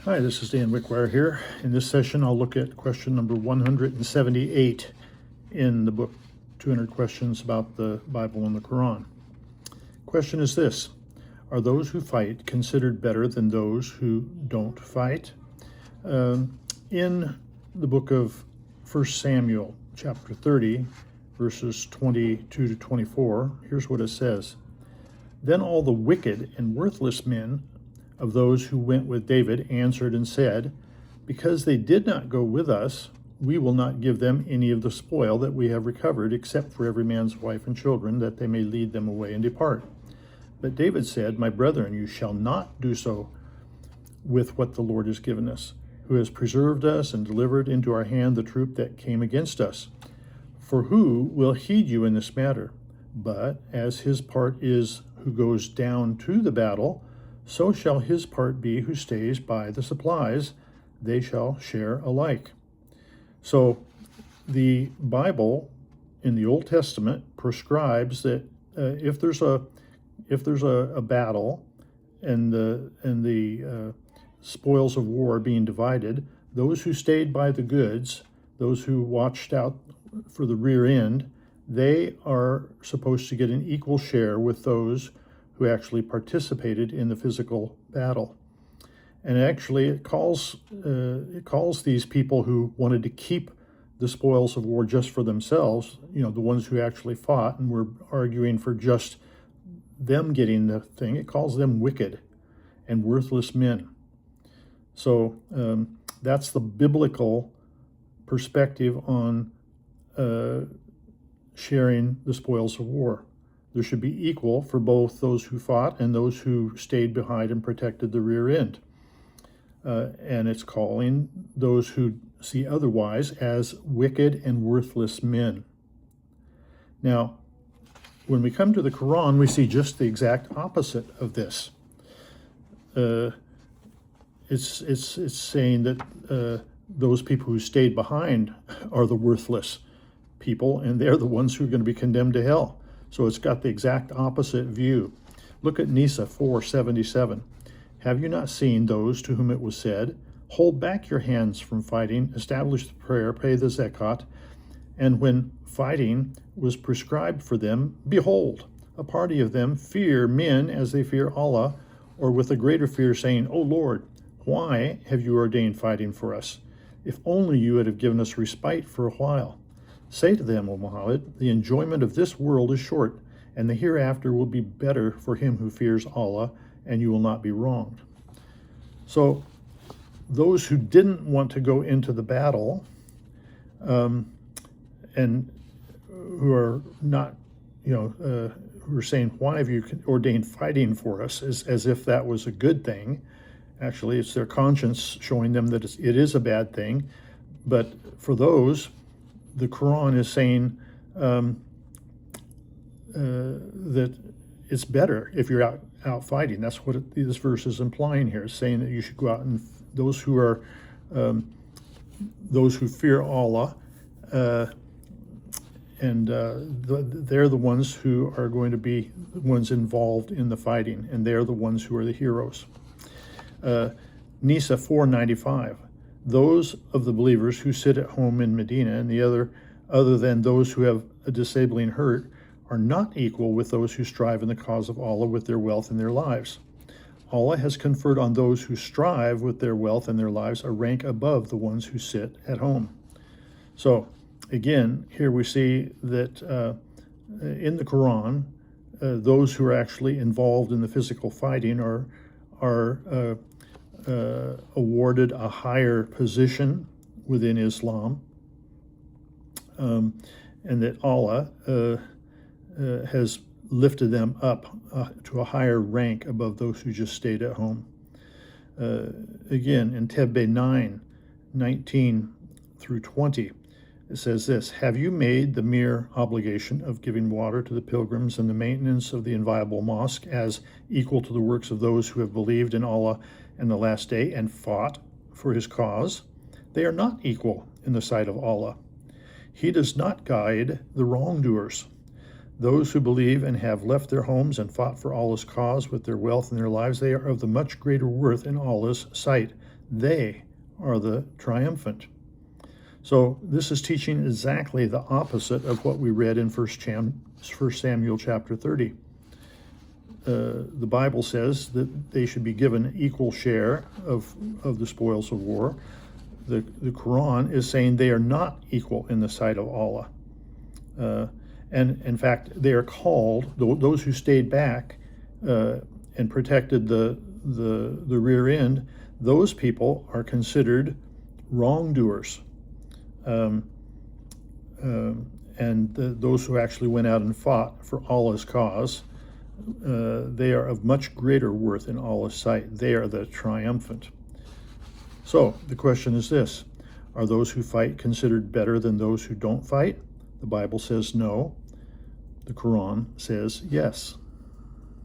Hi, this is Dan Wickwire here. In this session, I'll look at question number 178 in the book, 200 Questions About the Bible and the Qur'an. Question is this: are those who fight considered better than those who don't fight? In the book of 1 Samuel, chapter 30, verses 22 to 24, here's what it says. Then all the wicked and worthless men of those who went with David answered and said, because they did not go with us, we will not give them any of the spoil that we have recovered, except for every man's wife and children, that they may lead them away and depart. But David said, my brethren, you shall not do so with what the Lord has given us, who has preserved us and delivered into our hand the troop that came against us. For who will heed you in this matter? But as his part is who goes down to the battle, so shall his part be who stays by the supplies. They shall share alike. So the Bible in the Old Testament prescribes that if there's a battle and the spoils of war being divided, those who stayed by the goods, those who watched out for the rear end, they are supposed to get an equal share with those who actually participated in the physical battle. And actually it calls these people who wanted to keep the spoils of war just for themselves, the ones who actually fought and were arguing for just them getting the thing, it calls them wicked and worthless men. So that's the biblical perspective on sharing the spoils of war. There should be equal for both those who fought and those who stayed behind and protected the rear end. And it's calling those who see otherwise as wicked and worthless men. Now, when we come to the Quran, we see just the exact opposite of this. It's saying that those people who stayed behind are the worthless people, and they're the ones who are going to be condemned to hell. So it's got the exact opposite view. Look at Nisa 4:77. Have you not seen those to whom it was said, hold back your hands from fighting, establish the prayer, pay the zakat, and when fighting was prescribed for them, behold, a party of them fear men as they fear Allah, or with a greater fear, saying, O Lord, why have you ordained fighting for us? If only you would have given us respite for a while. Say to them, O Muhammad, the enjoyment of this world is short, and the hereafter will be better for him who fears Allah, and you will not be wronged. So those who didn't want to go into the battle and who are not, who are saying, why have you ordained fighting for us, as if that was a good thing. Actually, it's their conscience showing them that it is a bad thing. But for those, the Quran is saying that it's better if you're out fighting. That's what this verse is implying here. It's saying that you should go out, and those who are those who fear Allah, they're the ones who are going to be the ones involved in the fighting, and they're the ones who are the heroes. Nisa 4:95. Those of the believers who sit at home in Medina and the other than those who have a disabling hurt are not equal with those who strive in the cause of Allah with their wealth and their lives. Allah has conferred on those who strive with their wealth and their lives a rank above the ones who sit at home. So again, here we see that in the Quran, those who are actually involved in the physical fighting are awarded a higher position within Islam, and that Allah has lifted them up to a higher rank above those who just stayed at home. Again, in Tebbe 9:19 through 20, it says this: have you made the mere obligation of giving water to the pilgrims and the maintenance of the inviolable mosque as equal to the works of those who have believed in Allah and the last day and fought for his cause? They are not equal in the sight of Allah. He does not guide the wrongdoers. Those who believe and have left their homes and fought for Allah's cause with their wealth and their lives, they are of the much greater worth in Allah's sight They are the triumphant. So this is teaching exactly the opposite of what we read in 1 Samuel chapter 30. The Bible says that they should be given equal share of the spoils of war. The Qur'an is saying they are not equal in the sight of Allah. And in fact, they are called, those who stayed back and protected the rear end, those people are considered wrongdoers. Those who actually went out and fought for Allah's cause, they are of much greater worth in Allah's sight. They are the triumphant. So the question is this: are those who fight considered better than those who don't fight? The Bible says no. The Quran says yes.